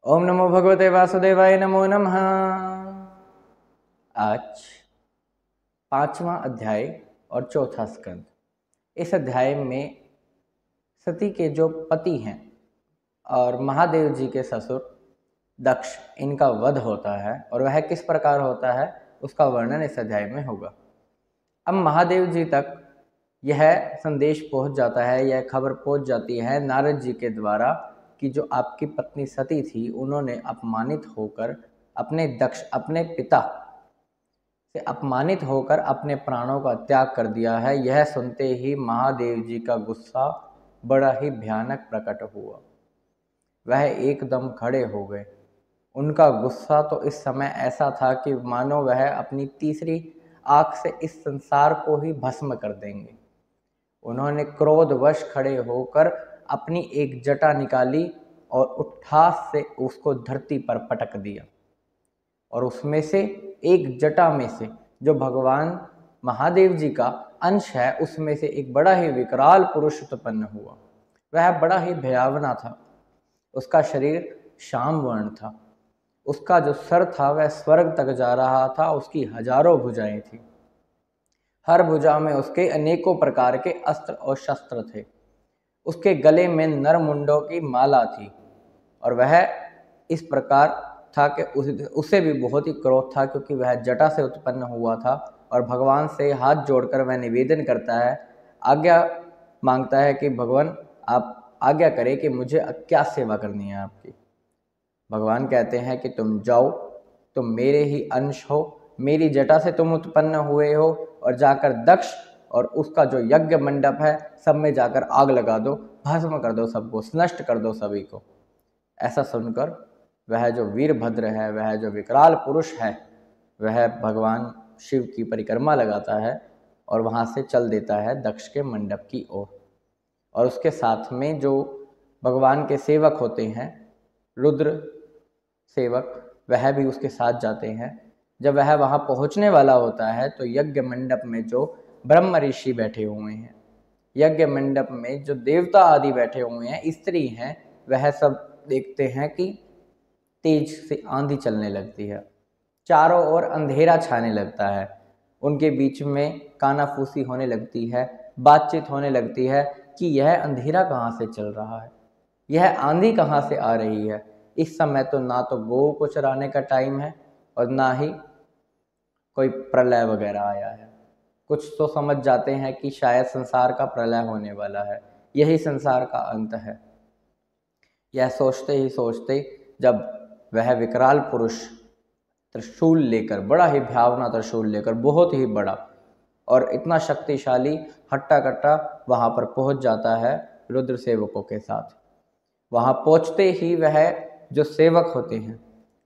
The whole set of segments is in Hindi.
ओम नमो भगवते वासुदेवाय नमो नमः। आज पांचवा अध्याय और चौथा स्कंद। इस अध्याय में सती के जो पति हैं और महादेव जी के ससुर दक्ष, इनका वध होता है और वह किस प्रकार होता है उसका वर्णन इस अध्याय में होगा। अब महादेव जी तक यह संदेश पहुंच जाता है, यह खबर पहुंच जाती है नारद जी के द्वारा कि जो आपकी पत्नी सती थी उन्होंने अपमानित होकर अपने पिता से अपमानित होकर अपने प्राणों का त्याग कर दिया है। यह सुनते ही महादेव जी का गुस्सा बड़ा ही भयानक प्रकट हुआ। वह एकदम खड़े हो गए। उनका गुस्सा तो इस समय ऐसा था कि मानो वह अपनी तीसरी आंख से इस संसार को ही भस्म कर देंगे। उन्होंने क्रोधवश खड़े होकर अपनी एक जटा निकाली और उठास से उसको धरती पर पटक दिया और उसमें से एक जटा में से जो भगवान महादेव जी का अंश है उसमें से एक बड़ा ही विकराल पुरुष उत्पन्न हुआ। वह बड़ा ही भयावना था। उसका शरीर श्याम वर्ण था। उसका जो सर था वह स्वर्ग तक जा रहा था। उसकी हजारों भुजाएं थी। हर भुजा में उसके अनेकों प्रकार के अस्त्र और शस्त्र थे। उसके गले में नरमुंडों की माला थी और वह इस प्रकार था कि उसे भी बहुत ही क्रोध था, क्योंकि वह जटा से उत्पन्न हुआ था और भगवान से हाथ जोड़कर वह निवेदन करता है, आज्ञा मांगता है कि भगवान आप आज्ञा करें कि मुझे क्या सेवा करनी है आपकी। भगवान कहते हैं कि तुम जाओ, तुम मेरे ही अंश हो, मेरी जटा से तुम उत्पन्न हुए हो और जाकर दक्ष और उसका जो यज्ञ मंडप है सब में जाकर आग लगा दो, भस्म कर दो, सबको नष्ट कर दो सभी को। ऐसा सुनकर वह जो वीरभद्र है, वह जो विकराल पुरुष है, वह भगवान शिव की परिक्रमा लगाता है और वहाँ से चल देता है दक्ष के मंडप की ओर। और उसके साथ में जो भगवान के सेवक होते हैं, रुद्र सेवक, वह भी उसके साथ जाते हैं। जब वह वहाँ पहुँचने वाला होता है तो यज्ञ मंडप में जो ब्रह्म ऋषि बैठे हुए हैं, यज्ञ मंडप में जो देवता आदि बैठे हुए हैं, स्त्री हैं, वह सब देखते हैं कि तेज से आंधी चलने लगती है, चारों ओर अंधेरा छाने लगता है। उनके बीच में कानाफूसी होने लगती है, बातचीत होने लगती है कि यह अंधेरा कहाँ से चल रहा है, यह आंधी कहाँ से आ रही है। इस समय तो ना तो गौ को चराने का टाइम है और ना ही कोई प्रलय वगैरह आया है। कुछ तो समझ जाते हैं कि शायद संसार का प्रलय होने वाला है, यही संसार का अंत है। यह सोचते ही सोचते जब वह विकराल पुरुष त्रिशूल लेकर, बड़ा ही भयावना त्रिशूल लेकर, बहुत ही बड़ा और इतना शक्तिशाली हट्टा कट्टा वहाँ पर पहुँच जाता है रुद्र सेवकों के साथ। वहाँ पहुँचते ही वह जो सेवक होते हैं,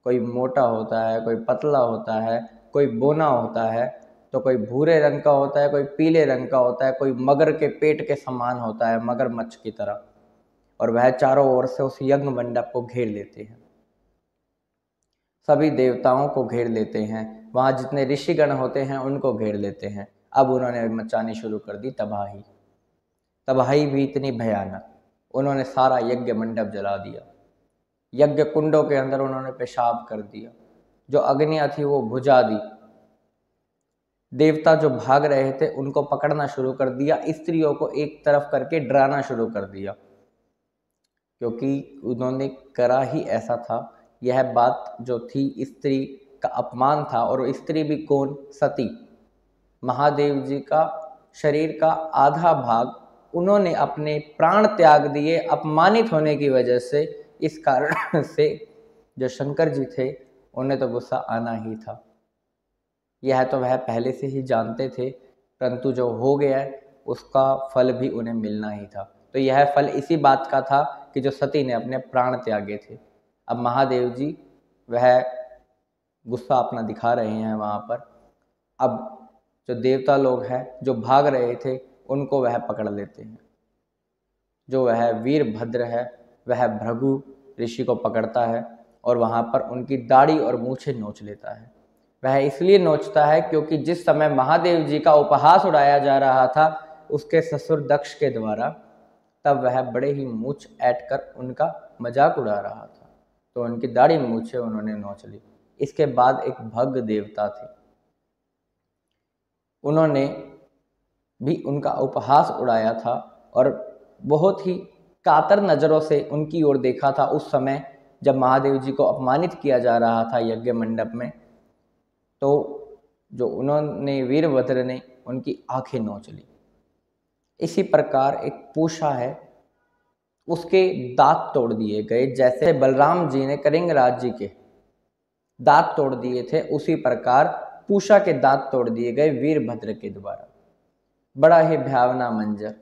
कोई मोटा होता है, कोई पतला होता है, कोई बोना होता है, तो कोई भूरे रंग का होता है, कोई पीले रंग का होता है, कोई मगर के पेट के समान होता है, मगरमच्छ की तरह। और वह चारों ओर से उस यज्ञ मंडप को घेर लेते हैं, सभी देवताओं को घेर लेते हैं, वहाँ जितने ऋषिगण होते हैं उनको घेर लेते हैं। अब उन्होंने मचानी शुरू कर दी तबाही। तबाही भी इतनी भयानक, उन्होंने सारा यज्ञ मंडप जला दिया। यज्ञ कुंडों के अंदर उन्होंने पेशाब कर दिया, जो अग्नियाँ थी वो बुझा दी। देवता जो भाग रहे थे उनको पकड़ना शुरू कर दिया, स्त्रियों को एक तरफ करके डराना शुरू कर दिया, क्योंकि उन्होंने करा ही ऐसा था। यह बात जो थी स्त्री का अपमान था, और स्त्री भी कौन? सती। महादेव जी का शरीर का आधा भाग उन्होंने अपने प्राण त्याग दिए अपमानित होने की वजह से। इस कारण से जो शंकर जी थे उन्हें तो गुस्सा आना ही था। यह तो वह पहले से ही जानते थे, परंतु जो हो गया उसका फल भी उन्हें मिलना ही था। तो यह फल इसी बात का था कि जो सती ने अपने प्राण त्यागे थे। अब महादेव जी वह गुस्सा अपना दिखा रहे हैं वहाँ पर। अब जो देवता लोग हैं जो भाग रहे थे उनको वह पकड़ लेते हैं। जो वह वीरभद्र है वह भृगु ऋषि को पकड़ता है और वहाँ पर उनकी दाढ़ी और मूछें नोच लेता है। वह इसलिए नोचता है क्योंकि जिस समय महादेव जी का उपहास उड़ाया जा रहा था उसके ससुर दक्ष के द्वारा, तब वह बड़े ही मूछ ऐंठ कर उनका मजाक उड़ा रहा था। तो उनकी दाढ़ी मूछें उन्होंने नोच ली। इसके बाद एक भग देवता थे, उन्होंने भी उनका उपहास उड़ाया था और बहुत ही कातर नज़रों से उनकी ओर देखा था उस समय जब महादेव जी को अपमानित किया जा रहा था यज्ञ मंडप में। तो जो उन्होंने वीरभद्र ने उनकी आंखें नोच ली। इसी प्रकार एक पूषा है, उसके दांत तोड़ दिए गए, जैसे बलराम जी ने कलिंगराज जी के दांत तोड़ दिए थे, उसी प्रकार पूषा के दांत तोड़ दिए गए वीरभद्र के द्वारा। बड़ा ही भयावना मंजर,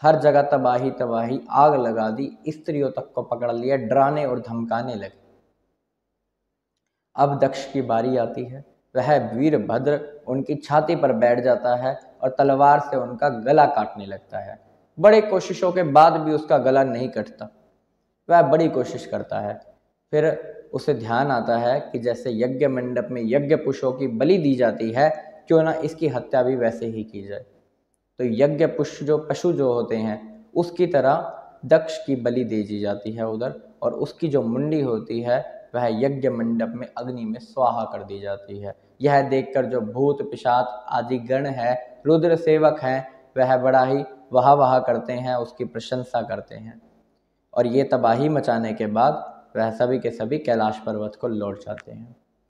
हर जगह तबाही तबाही, आग लगा दी, स्त्रियों तक को पकड़ लिया, डराने और धमकाने लगे। अब दक्ष की बारी आती है। वह वीरभद्र उनकी छाती पर बैठ जाता है और तलवार से उनका गला काटने लगता है। बड़े कोशिशों के बाद भी उसका गला नहीं कटता। वह बड़ी कोशिश करता है। फिर उसे ध्यान आता है कि जैसे यज्ञ मंडप में यज्ञ पुष्पों की बलि दी जाती है, क्यों ना इसकी हत्या भी वैसे ही की जाए। तो यज्ञ पुष्प जो पशु जो होते हैं उसकी तरह दक्ष की बलि दे दी जाती है उधर, और उसकी जो मुंडी होती है वह यज्ञ मंडप में अग्नि में स्वाहा कर दी जाती है। यह देखकर जो भूत पिशाच आदि गण है, रुद्र सेवक हैं, वह बड़ा ही वाह वाह करते हैं, उसकी प्रशंसा करते हैं। और ये तबाही मचाने के बाद वह सभी के सभी कैलाश पर्वत को लौट जाते हैं।